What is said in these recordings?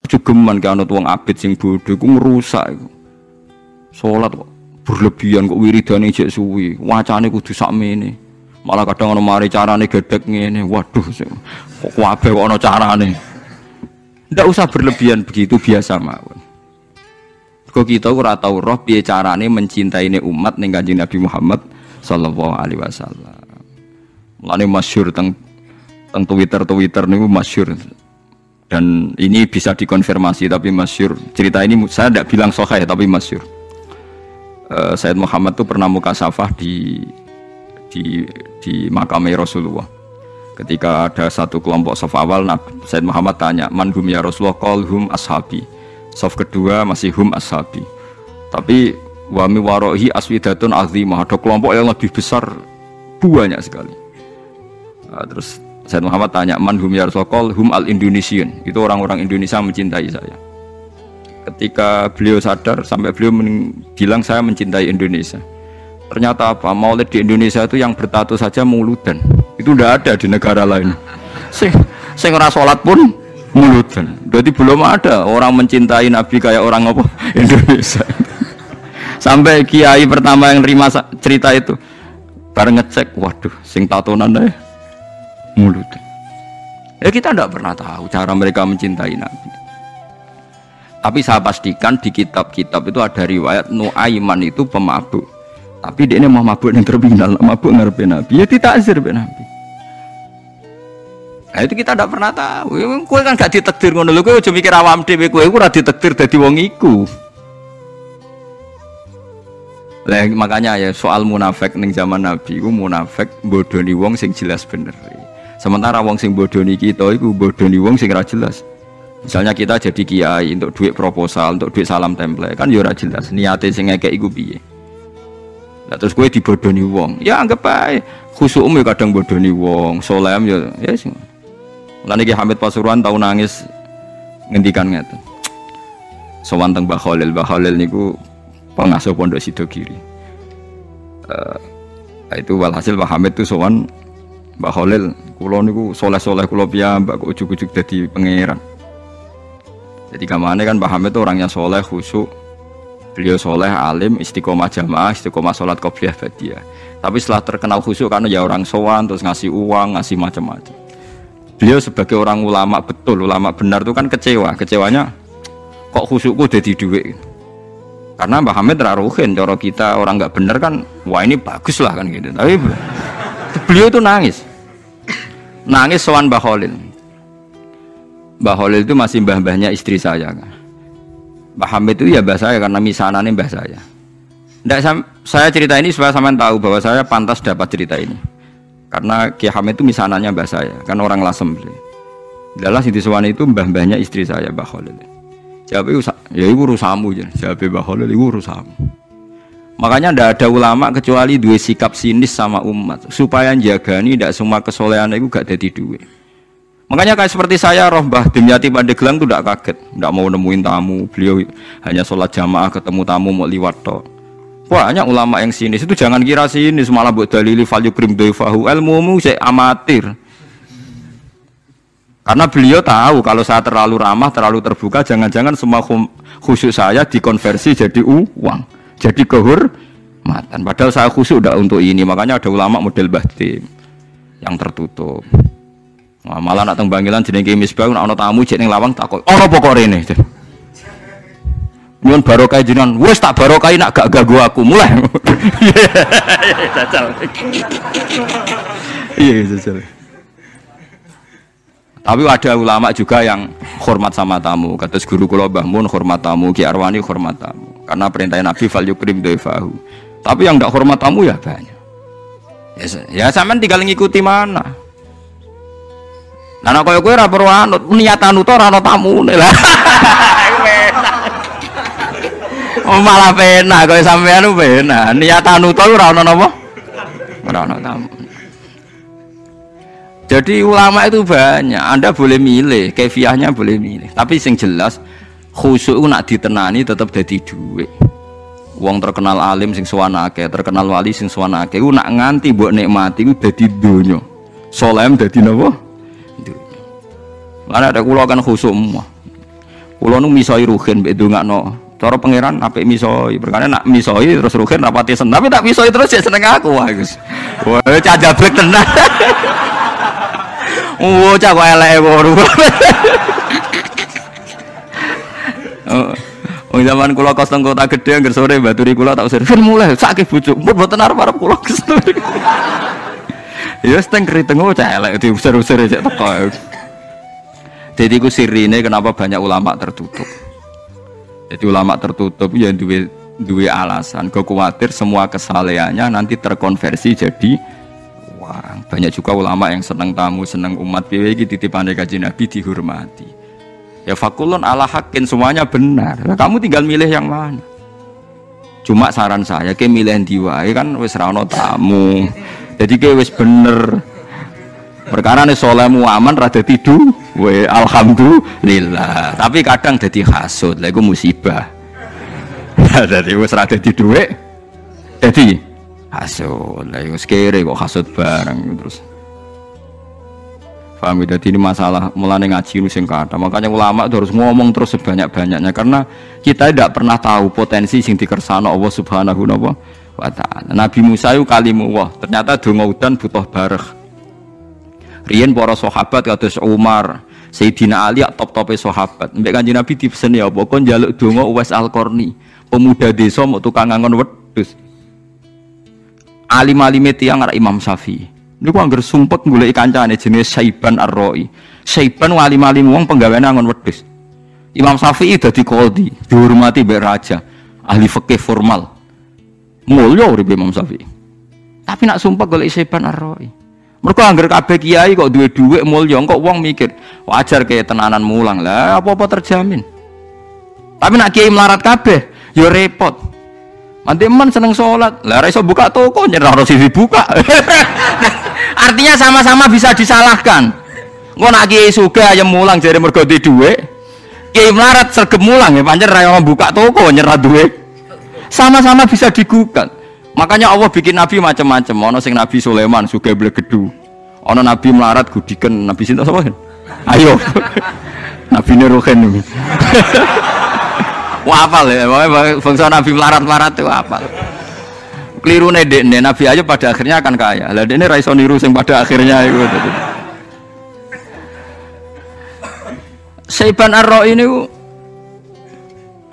Jogeman ke anut wong abid sing bodho iku ngrusak iku. Salat kok berlebihan kok wiridane jek suwi, wacane kudu sakmene. Malah kadang ana mari carane gedhek ngene. Waduh, kok kabeh kok ana carane. Ndak usah berlebihan begitu, biasa mawon. Kok kita ora tau roh piye carane mencintaine umat ning Kanjeng Nabi Muhammad sallallahu alaihi wasallam. Mulane masyhur teng Twitter niku masyhur. Dan ini bisa dikonfirmasi tapi masyhur. Cerita ini saya tidak bilang sahih tapi masyhur. Sayyid Muhammad itu pernah mukasafah di makamnya Rasulullah. Ketika ada satu kelompok saf awal, Sayyid Muhammad tanya, "Man hum ya Rasulullah?" Qal hum ashabi. Saf kedua masih hum ashabi. Tapi wa mi warohi aswidatun azimah. Ada kelompok yang lebih besar, banyak sekali. Terus Sayyid Muhammad tanya, "Man hum ya Rasulullah?" Hum al-Indonesian. Itu orang-orang Indonesia mencintai saya. Ketika beliau sadar, sampai beliau bilang saya mencintai Indonesia. Ternyata apa? Maulid di Indonesia itu yang bertato saja muludan. Itu tidak ada di negara lain. Sing ora salat pun muludan. Berarti belum ada orang mencintai Nabi kayak orang apa? Indonesia. Sampai kiai pertama yang nerima cerita itu, bareng ngecek, waduh, sing tatonan deh mulut. Ya kita tidak pernah tahu cara mereka mencintai Nabi. Tapi saya pastikan di kitab-kitab itu ada riwayat Nuaiman itu pemabuk. Tapi dia ini mau mabuk yang terminal, mabuk ngarepe Nabi. Ya ditakzir be Nabi. Nah itu kita tidak pernah tahu. Kowe kan gak ditakdir ngono lho, kowe aja mikir awam dhewe, kowe ora ditakdir dadi wong iku. Lah makanya ya soal munafik ning zaman Nabi iku munafik bodoni wong sing jelas bener. Sementara wong sing bodoni kita iku bodoni wong sing ora jelas. Misalnya kita jadi kiai untuk duit proposal, untuk duit salam template, kan ya ora jelas niate sing ngekek iku piye. Lah terus kowe dibodoni wong, ya anggap ae khusukmu kadang bodoni wong, solem ya sing. Lan iki Hamid Pasuruan tau nangis ngendikan ngeten. Sowan teng Mbah Khalil niku pengasuh Pondok Sidogiri. Itu walhasil Pak Hamid itu sowan Mbah Khalil, kula niku soleh-soleh kula piyambak kok ujug-ujug dadi pangeran. Jadi kamane kan Pak Hamid itu orangnya soleh, khusyuk. Beliau soleh, alim, istiqomah jamaah, istiqomah sholat qobliyah ba'diyah. Tapi setelah terkenal khusyuk karena ya orang sowan terus ngasih uang, ngasih macam-macam. Beliau sebagai orang ulama betul, ulama benar itu kan kecewanya kok khusyukku jadi duit. Karena Mbah Hamid raruhin, cara kita orang nggak benar kan, wah ini bagus lah kan gitu. Tapi beliau itu nangis sowan Mbah Khalil. Mbah Khalil itu masih mbah-mbahnya istri saya kan. Mbah Hamid itu ya mbah saya karena misanane mbah saya. Nggak, saya cerita ini supaya sampean tahu bahwa saya pantas dapat cerita ini. Karena Ki Hamid itu misanannya mbah saya, kan orang Lasem. Dalam Siti Suwani itu mbah-mbahnya istri saya, Mbah Khalil. Jawab itu, ya itu urusamu aja. Jawab Mbah Khalil, itu urusamu. Makanya tidak ada ulama kecuali dua sikap sinis sama umat. Supaya jagani tidak semua kesolehan itu gak jadi duit. Makanya kayak seperti saya, roh Mbah Dimyati Pandeglang itu tidak kaget. Tidak mau nemuin tamu, beliau hanya sholat jamaah ketemu tamu mau liwat tok. Banyak ulama yang sinis, itu jangan kira sinis, malah buat dalili fal yukrim dhaifahu, ilmumu saya amatir. Karena beliau tahu kalau saya terlalu ramah, terlalu terbuka, jangan-jangan semua khusyuk saya dikonversi jadi uang, jadi kehormatan. Padahal saya khusyuk udah untuk ini, makanya ada ulama model Bahtim yang tertutup. Nah, malah nak teng Bangilan jenenge Misbah ana tamu jek ning lawang takok, "Ana apa kok rene?" Nyuwun barokah jenengan, wis tak barokahi nak gak ganggu aku, mulai. Jajal. Iya, jajal. Tapi ada ulama juga yang hormat sama tamu. Kata guru kula Mbah Mun hormat tamu, Ki Arwani hormat tamu. Karena perintah Nabi fal yukrim dhaifahu. Tapi yang tidak hormat tamu ya banyak. Ya sampean tinggal ngikuti mana. Nah kaya kowe ora perlu anut, niatan uta ora ana tamune lah. Oh malah penak kaya sampean penak. Niatan uta ora ana napa? Ora ana tamu. Jadi ulama itu banyak, Anda boleh milih, kefiahnya boleh milih. Tapi yang jelas khusyuk itu nak ditenani tetap jadi duit. Wong terkenal alim sing sowan akeh, terkenal wali sing sowan akeh, ku nak nganti mbok nikmati ku dadi donya. Solem dadi napa? Donya. Lan ada kula kan khusyuk semua. Kula nu misoi ruhin mbek ndongakno. Cara pangeran apik misoi, perkara nak misoi terus ruhin rapati seneng, tapi tak misoi terus ya seneng aku wah Gus. Wah, cah jablek tenan. Oh, cah kok eleke ngono. Oh, zaman kula kos teng kota gedhe angger sore baturi kula tak usir. Kan mulai sakit bojo. Mboten arep-arep kula kesel. Ya wis teng kriteng cah elek diusir-usir cek teko. Jadi ku sirine kenapa banyak ulama tertutup. Jadi ulama tertutup ya duwe alasan. Kau khawatir semua kesalehannya nanti terkonversi jadi wah. Banyak juga ulama yang seneng tamu, seneng umat piye iki titipane Kanjeng Nabi dihormati. Ya fakulun ala hakin semuanya benar. Nah, kamu tinggal milih yang mana. Cuma saran saya ke milih ndi wae kan wis ra ono tamu. Jadi ke wis bener. Perkara nih solehmu aman rada tidur, we alhamdulillah. Tapi kadang jadi hasud, lah itu musibah. Jadi wes rada tidur, jadi hasud. Lah itu sekere kok hasud bareng terus. Paham? Jadi ini masalah mulane ngaji lu sing kata. Makanya ulama itu harus ngomong terus sebanyak-banyaknya karena kita tidak pernah tahu potensi sing dikersano Allah Subhanahu wa taala. Nabi Musa itu kalimullah, ternyata donga udan butuh bareh. Riyen para sahabat kados Umar, Sayyidina Ali top-tope sahabat. Mbek Kanjeng Nabi dipeseni apa kon njaluk donga Uwais Al-Qarni, pemuda desa mau tukang ngangon wedhus. Alim-alime tiyang arek Imam Syafi'i. Niku angger sumpek goleki kancane jenenge Saiban Ar-Ra'i. Saiban alim-alim wong penggaweane ngangon wedhus. Imam Syafi'i dadi qadhi, dihormati mbek raja, ahli fikih formal. Mulya uripe Imam Syafi'i. Tapi nak sumpek goleki Saiban Ar-Ra'i. Mereka anggar kabeh kiai kok duwe dhuwit mulya kok wong mikir wajar kaya tenanan mulang lah apa-apa terjamin. Tapi nak kiai melarat kabeh ya repot. Nanti men seneng sholat lah ora iso buka toko nyerah ora sing dibuka. Artinya sama-sama bisa disalahkan. Engko nak kiai sugih ayam mulang jare mergo duwe dhuwit. Kiai melarat sregep mulang ya pancen ra buka toko nyerah dhuwit. Sama-sama bisa digugat. Makanya Allah bikin nabi macam-macam. Ono sing Nabi Sulaiman sugih blegedu. Ono nabi melarat gudiken Nabi sinten sapa? Ayo. Nabi Nuruhen. Wah hafal ya, bangsa nabi melarat-melarat itu hafal. Kelirune dekne Nabi aja pada akhirnya akan kaya. Lah dekne ra iso niru sing pada akhirnya iku. Saiban Ar-Ra'i niku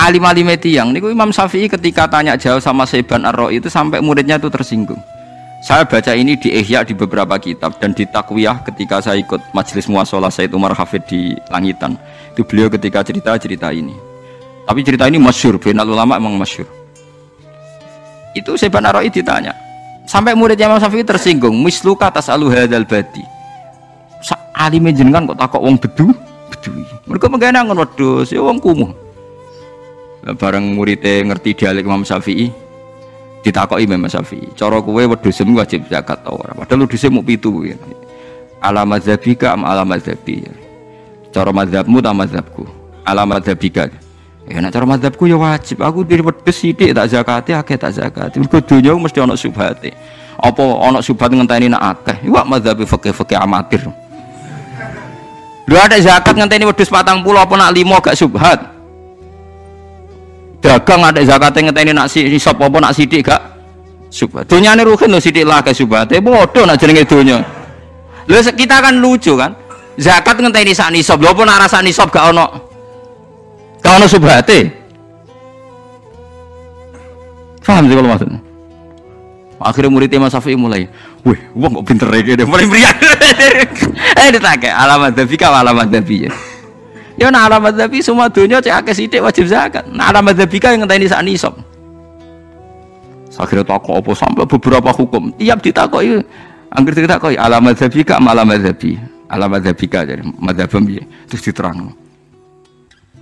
alim-alime tiyang niku Imam Syafi'i ketika tanya jawab sama Saiban Ar-Ra'i itu sampai muridnya itu tersinggung. Saya baca ini di Ihya di beberapa kitab dan di Takwiyah ketika saya ikut majelis muashalah Said Umar Hafid di Langitan. Itu beliau ketika cerita ini. Tapi cerita ini masyhur, bainal ulama memang masyhur. Itu Saiban Ar-Ra'i ditanya. Sampai muridnya Imam Syafi'i tersinggung, misluka tasalu hadzal badi. Alime jenengan kok takok wong bedui. Mereka menggawe ngon wedhus, ya wong kumuh. Bareng muridnya ngerti dialek Imam Syafi'i ditakoki Imam Syafi'i cara kowe wedhusmu wajib zakat ta ora padahal wedhuse mung 7 ala madzhabika am ala madzhabi cara madzhabmu ta madzhabku ala madzhabika ya nek cara madzhabku ya wajib aku diri wedhus sithik tak zakate akeh tak zakate mergo donya mesti ana subhate apa ana subhat ngenteni nak akeh iku madzhabi fikih amatir lho ada zakat ngenteni wedhus 40 apa nak 5 gak subhat dagang ada zakatnya ngeteni nak nisab apa nak sidik gak subhat dunyane rugen lho sidik lah ke subhate bodoh nak jenenge donya lho kita kan lucu kan zakat ngenteni sak nisab lho apa nak rasa nisab gak ono subhate paham sih kalau maksudnya akhirnya murid Imam Syafi'i mulai wih wong kok pinter iki mulai meriah ditake alamat dzabika alamat dzabi ya nak alamat dzabi semua dunia cek akeh sithik wajib zakat. Nak alamat dzabika yang ngenteni sak nisab. Akhirnya takok apa sampai beberapa hukum. Tiap ditakoki angger ditakoki alamat dzabika alamat dzabi. Alamat dzabika jadi madzhabam piye terus diterangno.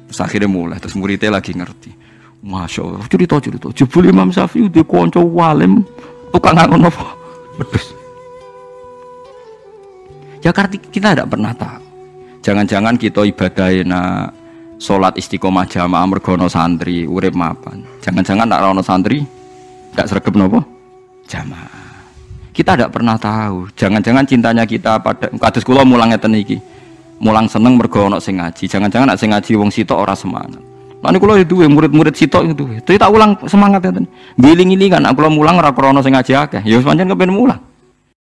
Terus akhirnya mulai terus muridnya lagi ngerti. Masya Allah cerita jebul Imam Syafi'i udah konco walim tukang ngangon apa wedhus. Ya karena kita tidak pernah tahu. Jangan-jangan kita ibadahin sholat istiqomah jamaah mergono santri urip mapan. Jangan-jangan nak rono santri gak sregep nopo jamaah. Kita tidak pernah tahu. Jangan-jangan cintanya kita pada kados kula mulang ngeten iki. mulang seneng mergo ana sing ngaji. Jangan-jangan nek sing ngaji wong sitok ora semangat. Lah niku kula duwe murid-murid sitok itu. Tapi tak ulang semangat ngeten. Giling-gilingan nek kula mulang ora krana sing ngaji akeh. Ya pancen kepen mulang.